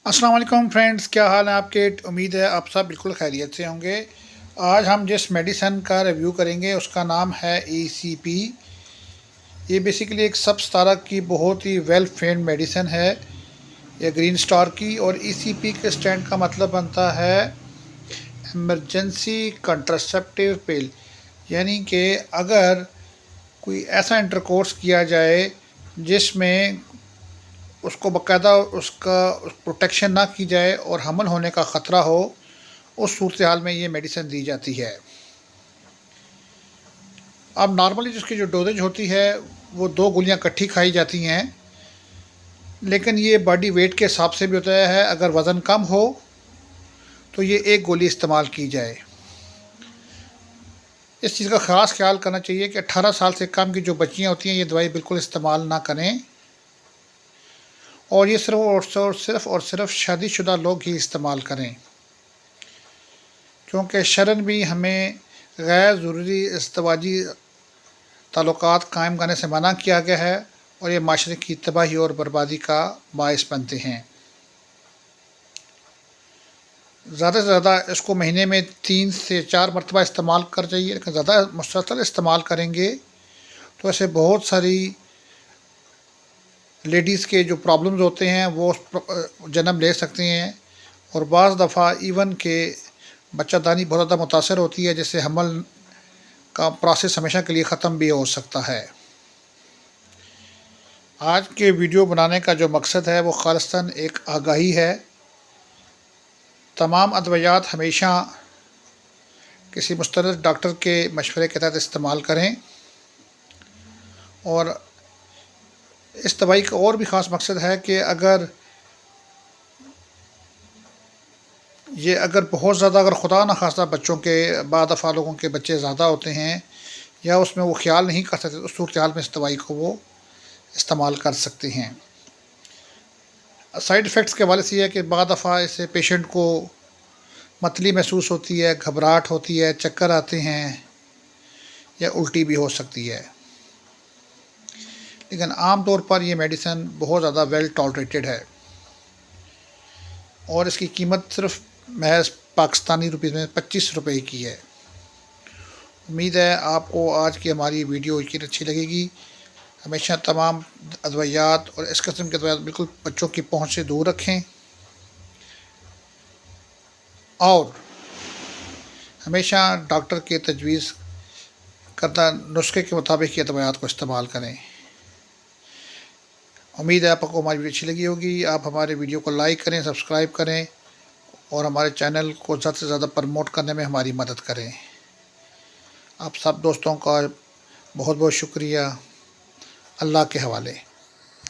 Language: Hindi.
अस्सलाम वालेकुम फ्रेंड्स, क्या हाल है आपके। उम्मीद है आप सब बिल्कुल खैरियत से होंगे। आज हम जिस मेडिसन का रिव्यू करेंगे उसका नाम है ECP। ये बेसिकली एक सब स्टारक की बहुत ही वेल फेम्ड मेडिसन है, ये ग्रीन स्टार की। और ECP के स्टैंड का मतलब बनता है एमरजेंसी कंट्रासेप्टिव पिल, यानी कि अगर कोई ऐसा इंटरकोर्स किया जाए जिसमें उसको बाकायदा उसका प्रोटेक्शन ना की जाए और हमल होने का ख़तरा हो, उस सूरत हाल में ये मेडिसिन दी जाती है। अब नॉर्मली जिसकी जो डोजेज होती है वो 2 गोलियां इकट्ठी खाई जाती हैं, लेकिन ये बॉडी वेट के हिसाब से भी होता है। अगर वज़न कम हो तो ये 1 गोली इस्तेमाल की जाए। इस चीज़ का ख़ास ख्याल करना चाहिए कि 18 साल से कम की जो बच्चियाँ होती हैं ये दवाई बिल्कुल इस्तेमाल ना करें, और ये सिर्फ़ और सिर्फ शादीशुदा लोग ही इस्तेमाल करें, क्योंकि शरन भी हमें गैर ज़रूरी इज़्दिवाजी ताल्लुकात कायम करने से मना किया गया है, और ये माशरे की तबाही और बर्बादी का बाइस बनते हैं। ज़्यादा से ज़्यादा इसको महीने में 3 से 4 मरतबा इस्तेमाल कर चाहिए, लेकिन ज़्यादा मुसलसल इस्तेमाल करेंगे तो ऐसे बहुत सारी लेडीज़ के जो प्रॉब्लम्स होते हैं वो जन्म ले सकती हैं, और बाज़ दफ़ा इवन के बच्चादानी बहुत ज़्यादा मुतासर होती है, जिससे हमल का प्रोसेस हमेशा के लिए ख़त्म भी हो सकता है। आज के वीडियो बनाने का जो मकसद है वो खालिस्तन एक आगाही है। तमाम अद्वियात हमेशा किसी मुस्तनद डॉक्टर के मशवरे के तहत इस्तेमाल करें, और इस दवाई का और भी ख़ास मकसद है कि अगर बहुत ज़्यादा खुदा न खास्ता बच्चों के बाद दफ़ा लोगों के बच्चे ज़्यादा होते हैं या उसमें वो ख्याल नहीं कर सकते, उस सूरत हाल में इस दवाई को वो इस्तेमाल कर सकते हैं। साइड इफ़ेक्ट्स के हवाले से ये है कि बाद दफ़ा इससे पेशेंट को मतली महसूस होती है, घबराहट होती है, चक्कर आते हैं या उल्टी भी हो सकती है, लेकिन आम तौर पर ये मेडिसिन बहुत ज़्यादा वेल टॉलरेटेड है, और इसकी कीमत सिर्फ महज पाकिस्तानी रुपीज़ में 25 रुपये की है। उम्मीद है आपको आज की हमारी वीडियो यकीन अच्छी लगेगी। हमेशा तमाम अद्वियात और इस किस्म के अद्वियात बिल्कुल बच्चों की पहुंच से दूर रखें, और हमेशा डॉक्टर के तजवीज़ करदा नुस्खे के मुताबिक ये अद्वियात को इस्तेमाल करें। उम्मीद है आपको हमारी वीडियो अच्छी लगी होगी। आप हमारे वीडियो को लाइक करें, सब्सक्राइब करें, और हमारे चैनल को ज़्यादा से ज़्यादा प्रमोट करने में हमारी मदद करें। आप सब दोस्तों का बहुत बहुत शुक्रिया। अल्लाह के हवाले।